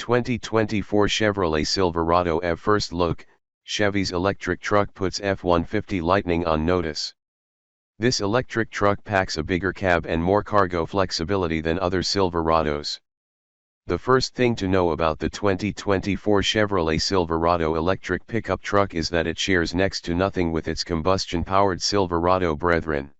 2024 Chevrolet Silverado EV. First look, Chevy's electric truck puts F-150 Lightning on notice. This electric truck packs a bigger cab and more cargo flexibility than other Silverados. The first thing to know about the 2024 Chevrolet Silverado electric pickup truck is that it shares next to nothing with its combustion-powered Silverado brethren.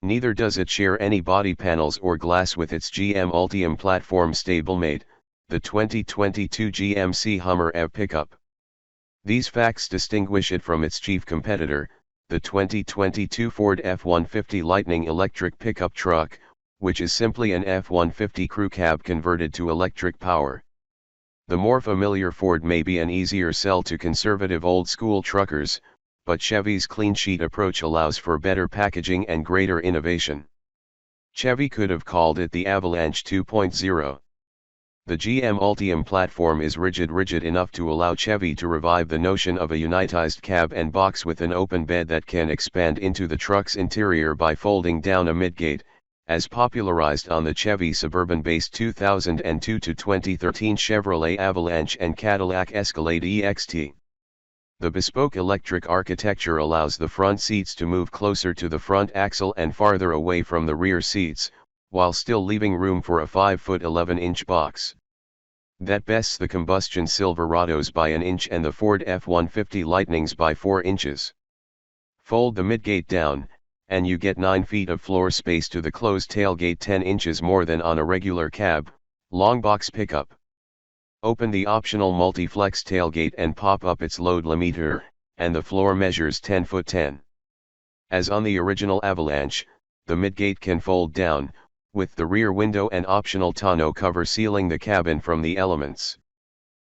Neither does it share any body panels or glass with its GM Ultium platform stablemate, the 2022 GMC Hummer EV pickup. These facts distinguish it from its chief competitor, the 2022 Ford F-150 Lightning electric pickup truck, which is simply an F-150 crew cab converted to electric power. The more familiar Ford may be an easier sell to conservative old-school truckers, but Chevy's clean sheet approach allows for better packaging and greater innovation. Chevy could have called it the Avalanche 2.0. The GM Ultium platform is rigid enough to allow Chevy to revive the notion of a unitized cab and box with an open bed that can expand into the truck's interior by folding down a midgate, as popularized on the Chevy Suburban-based 2002 to 2013 Chevrolet Avalanche and Cadillac Escalade EXT. The bespoke electric architecture allows the front seats to move closer to the front axle and farther away from the rear seats, while still leaving room for a 5-foot 11-inch box. That bests the combustion Silverados by an inch and the Ford F-150 Lightnings by 4 inches. Fold the midgate down, and you get 9 feet of floor space to the closed tailgate, 10 inches more than on a regular cab, long box pickup. Open the optional multi-flex tailgate and pop up its load limiter, and the floor measures 10 foot 10. As on the original Avalanche, the midgate can fold down, with the rear window and optional tonneau cover sealing the cabin from the elements.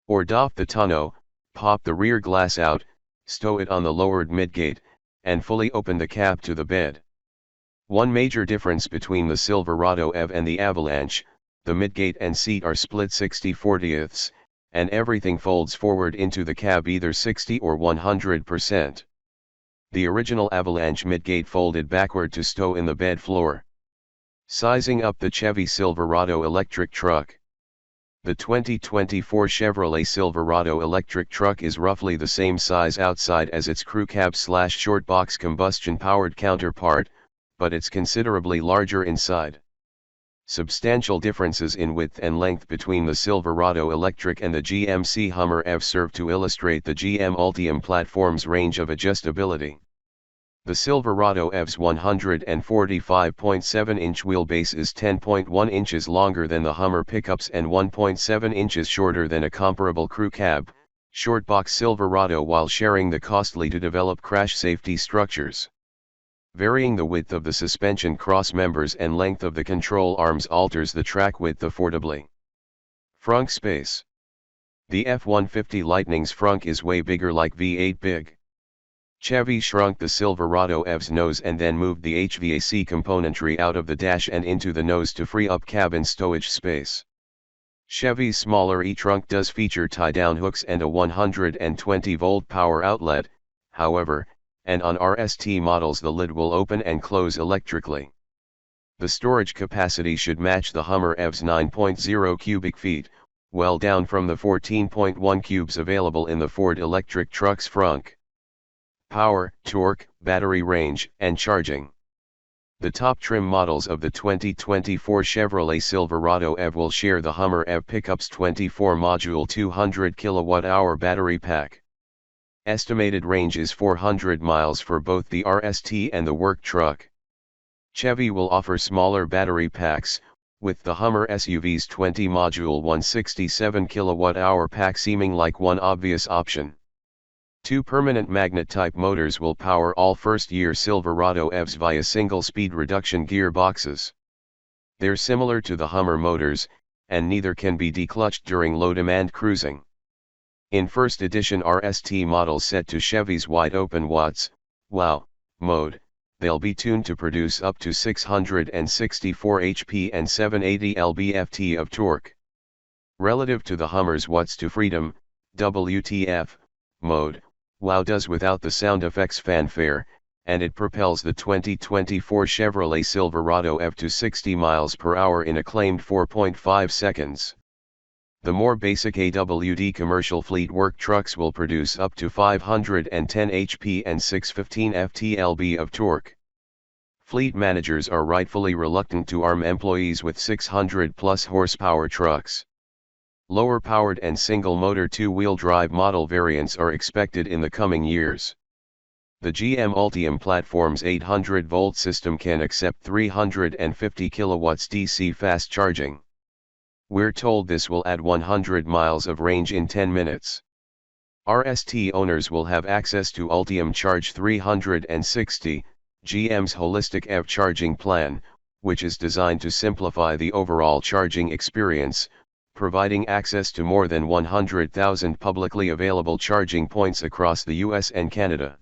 Or doff the tonneau, pop the rear glass out, stow it on the lowered midgate, and fully open the cab to the bed. One major difference between the Silverado EV and the Avalanche, the midgate and seat are split 60/40ths, and everything folds forward into the cab either 60 or 100%. The original Avalanche midgate folded backward to stow in the bed floor. Sizing up the Chevy Silverado electric truck. The 2024 Chevrolet Silverado electric truck is roughly the same size outside as its crew cab/short box combustion-powered counterpart, but it's considerably larger inside. Substantial differences in width and length between the Silverado electric and the GMC Hummer EV serve to illustrate the GM Ultium platform's range of adjustability. The Silverado EV's 145.7-inch wheelbase is 10.1 inches longer than the Hummer pickups and 1.7 inches shorter than a comparable crew cab, short box Silverado, while sharing the costly-to-develop crash safety structures. Varying the width of the suspension cross members and length of the control arms alters the track width affordably. Frunk space. The F-150 Lightning's frunk is way bigger, like V8 big. Chevy shrunk the Silverado EV's nose and then moved the HVAC componentry out of the dash and into the nose to free up cabin stowage space. Chevy's smaller e-trunk does feature tie-down hooks and a 120-volt power outlet, however, and on RST models the lid will open and close electrically. The storage capacity should match the Hummer EV's 9.0 cubic feet, well down from the 14.1 cubes available in the Ford electric truck's frunk. Power, torque, battery range, and charging. The top trim models of the 2024 Chevrolet Silverado EV will share the Hummer EV pickup's 24-module 200 kWh battery pack. Estimated range is 400 miles for both the RST and the work truck. Chevy will offer smaller battery packs, with the Hummer SUV's 20-module 167 kWh pack seeming like one obvious option. 2 permanent magnet-type motors will power all first-year Silverado EVs via single-speed reduction gearboxes. They're similar to the Hummer motors, and neither can be declutched during low-demand cruising. In first edition RST models set to Chevy's wide-open watts, wow, mode, they'll be tuned to produce up to 664 HP and 780 lb-ft of torque. Relative to the Hummer's watts to freedom, WTF, mode, wow does without the sound effects fanfare, and it propels the 2024 Chevrolet Silverado EV to 60 miles per hour in a claimed 4.5 seconds. The more basic AWD commercial fleet work trucks will produce up to 510 HP and 615 ft-lb of torque. Fleet managers are rightfully reluctant to arm employees with 600-plus horsepower trucks. Lower-powered and single-motor two-wheel drive model variants are expected in the coming years. The GM Ultium platform's 800-volt system can accept 350 kilowatts DC fast charging. We're told this will add 100 miles of range in 10 minutes. RST owners will have access to Ultium Charge 360, GM's holistic EV charging plan, which is designed to simplify the overall charging experience, providing access to more than 100,000 publicly available charging points across the US and Canada.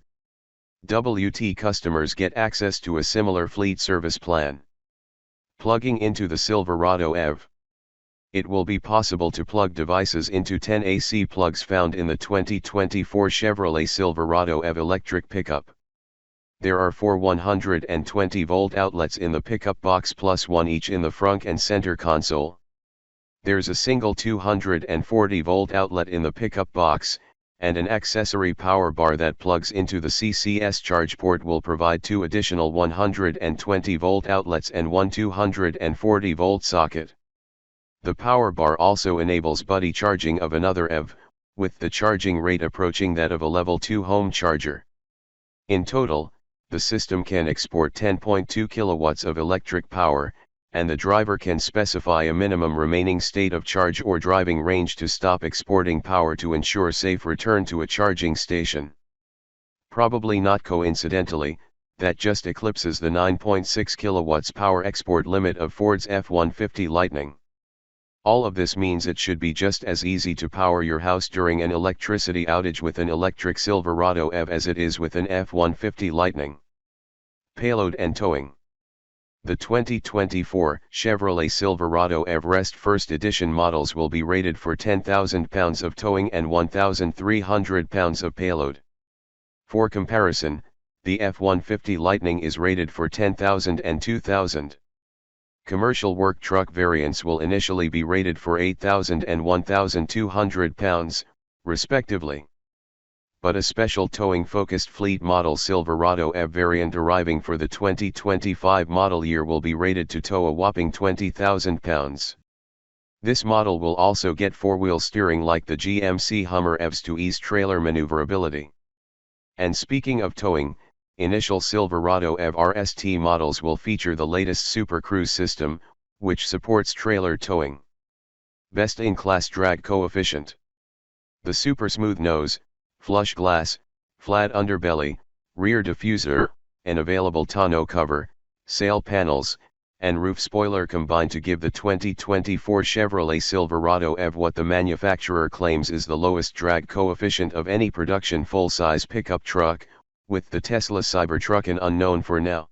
WT customers get access to a similar fleet service plan. Plugging into the Silverado EV. It will be possible to plug devices into 10 AC plugs found in the 2024 Chevrolet Silverado EV electric pickup. There are 4 120-volt outlets in the pickup box plus one each in the front and center console. There's a single 240-volt outlet in the pickup box, and an accessory power bar that plugs into the CCS charge port will provide 2 additional 120-volt outlets and one 240-volt socket. The power bar also enables buddy charging of another EV, with the charging rate approaching that of a level 2 home charger. In total, the system can export 10.2 kilowatts of electric power, and the driver can specify a minimum remaining state of charge or driving range to stop exporting power to ensure safe return to a charging station. Probably not coincidentally, that just eclipses the 9.6 kilowatts power export limit of Ford's F-150 Lightning. All of this means it should be just as easy to power your house during an electricity outage with an electric Silverado EV as it is with an F-150 Lightning. Payload and towing. The 2024 Chevrolet Silverado EV Rest First Edition models will be rated for 10,000 pounds of towing and 1,300 pounds of payload. For comparison, the F-150 Lightning is rated for 10,000 and 2,000. Commercial work truck variants will initially be rated for 8,000 and 1,200 pounds, respectively. But a special towing-focused fleet model Silverado EV variant arriving for the 2025 model year will be rated to tow a whopping 20,000 pounds. This model will also get four-wheel steering like the GMC Hummer EVs to ease trailer maneuverability. And speaking of towing, initial Silverado EV RST models will feature the latest Super Cruise system, which supports trailer towing. Best-in-class drag coefficient. The super smooth nose, flush glass, flat underbelly, rear diffuser, and available tonneau cover, sail panels, and roof spoiler combine to give the 2024 Chevrolet Silverado EV what the manufacturer claims is the lowest drag coefficient of any production full-size pickup truck, with the Tesla Cybertruck an unknown for now.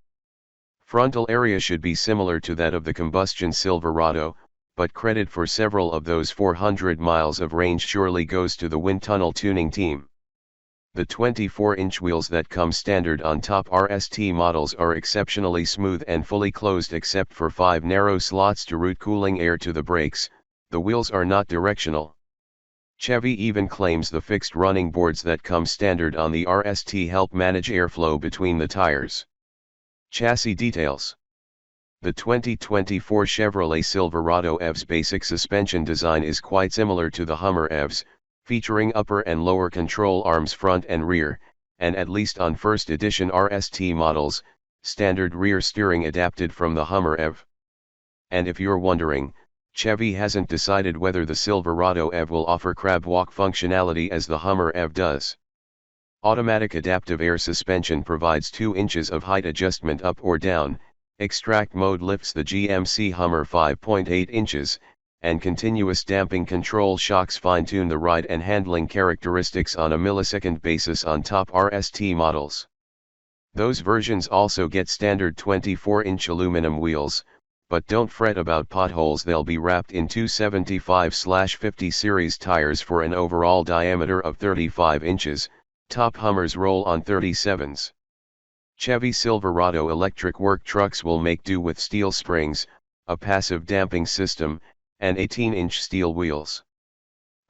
Frontal area should be similar to that of the combustion Silverado, but credit for several of those 400 miles of range surely goes to the wind tunnel tuning team. The 24-inch wheels that come standard on top RST models are exceptionally smooth and fully closed except for 5 narrow slots to route cooling air to the brakes. The wheels are not directional. Chevy even claims the fixed running boards that come standard on the RST help manage airflow between the tires. Chassis details. The 2024 Chevrolet Silverado EV's basic suspension design is quite similar to the Hummer EVs, featuring upper and lower control arms front and rear, and at least on first edition RST models, standard rear steering adapted from the Hummer EV. And if you're wondering, Chevy hasn't decided whether the Silverado EV will offer crab walk functionality as the Hummer EV does. Automatic adaptive air suspension provides 2 inches of height adjustment up or down, extract mode lifts the GMC Hummer 5.8 inches, and continuous damping control shocks fine-tune the ride and handling characteristics on a millisecond basis on top RST models. Those versions also get standard 24-inch aluminum wheels, but don't fret about potholes, they'll be wrapped in 275/50 series tires for an overall diameter of 35 inches, top Hummers roll on 37s. Chevy Silverado electric work trucks will make do with steel springs, a passive damping system, and 18-inch steel wheels.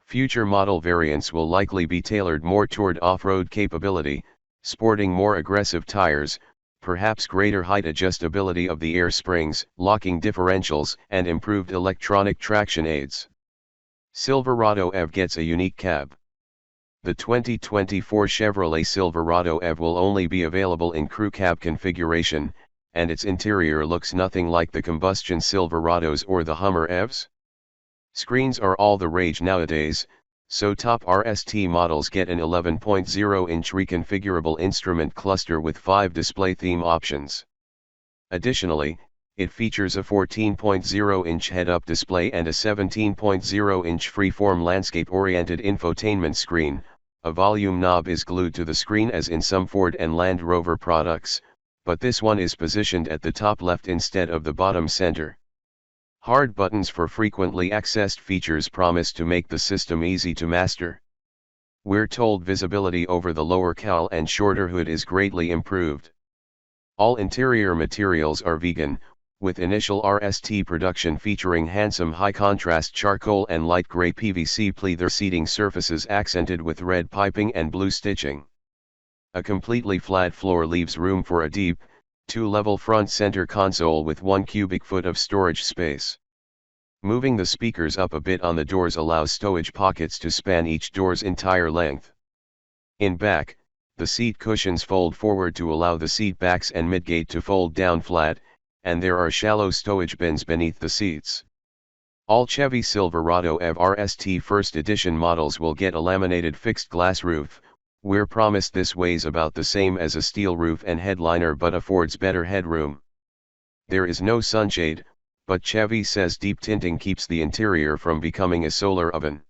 Future model variants will likely be tailored more toward off-road capability, sporting more aggressive tires, perhaps greater height adjustability of the air springs, locking differentials, and improved electronic traction aids. Silverado EV gets a unique cab. The 2024 Chevrolet Silverado EV will only be available in crew cab configuration, and its interior looks nothing like the combustion Silverados or the Hummer EVs. Screens are all the rage nowadays, so top RST models get an 11.0-inch reconfigurable instrument cluster with 5 display theme options. Additionally, it features a 14.0-inch head-up display and a 17.0-inch freeform landscape-oriented infotainment screen. A volume knob is glued to the screen as in some Ford and Land Rover products, but this one is positioned at the top left instead of the bottom center. Hard buttons for frequently accessed features promise to make the system easy to master. We're told visibility over the lower cowl and shorter hood is greatly improved. All interior materials are vegan, with initial RST production featuring handsome high-contrast charcoal and light gray PVC pleather seating surfaces accented with red piping and blue stitching. A completely flat floor leaves room for a deep, 2-level front center console with 1 cubic foot of storage space. Moving the speakers up a bit on the doors allows stowage pockets to span each door's entire length. In back, the seat cushions fold forward to allow the seat backs and midgate to fold down flat, and there are shallow stowage bins beneath the seats. All Chevy Silverado EV RST First Edition models will get a laminated fixed glass roof. We're promised this weighs about the same as a steel roof and headliner but affords better headroom. There is no sunshade, but Chevy says deep tinting keeps the interior from becoming a solar oven.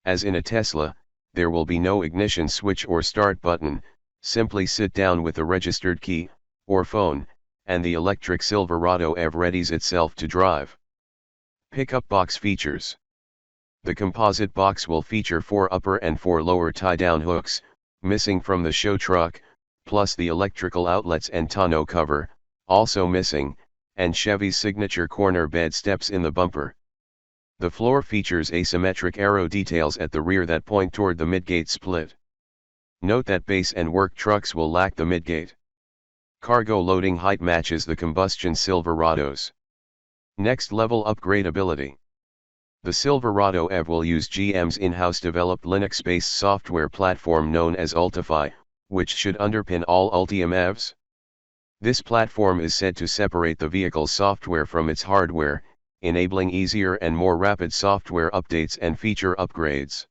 As in a Tesla, there will be no ignition switch or start button. Simply sit down with a registered key, or phone, and the electric Silverado EV readies itself to drive. Pickup box features. The composite box will feature 4 upper and 4 lower tie-down hooks, missing from the show truck, plus the electrical outlets and tonneau cover, also missing, and Chevy's signature corner bed steps in the bumper. The floor features asymmetric arrow details at the rear that point toward the midgate split. Note that base and work trucks will lack the midgate. Cargo loading height matches the combustion Silverados. Next level upgradability. The Silverado EV will use GM's in-house developed Linux-based software platform known as Ultifi, which should underpin all Ultium EVs. This platform is said to separate the vehicle's software from its hardware, enabling easier and more rapid software updates and feature upgrades.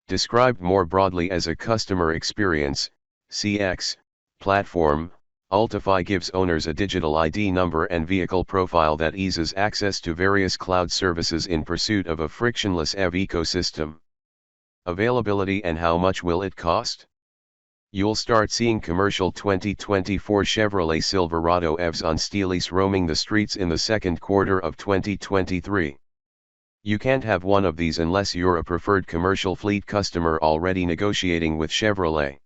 Described more broadly as a customer experience, CX, platform, Ultifi gives owners a digital ID number and vehicle profile that eases access to various cloud services in pursuit of a frictionless EV ecosystem. Availability and how much will it cost? You'll start seeing commercial 2024 Chevrolet Silverado EVs on Steely's roaming the streets in the second quarter of 2023. You can't have one of these unless you're a preferred commercial fleet customer already negotiating with Chevrolet.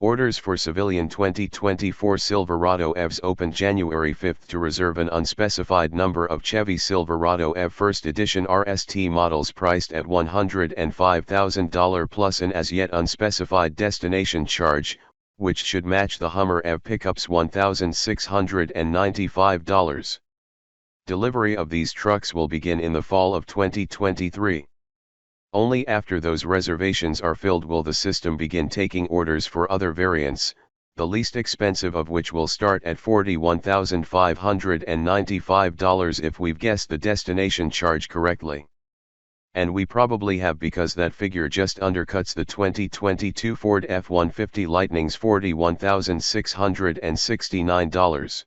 Orders for civilian 2024 Silverado EVs opened January 5 to reserve an unspecified number of Chevy Silverado EV First Edition RST models priced at $105,000 plus an as yet unspecified destination charge, which should match the Hummer EV pickup's $1,695. Delivery of these trucks will begin in the fall of 2023. Only after those reservations are filled will the system begin taking orders for other variants, the least expensive of which will start at $41,595 if we've guessed the destination charge correctly. And we probably have, because that figure just undercuts the 2022 Ford F-150 Lightning's $41,669.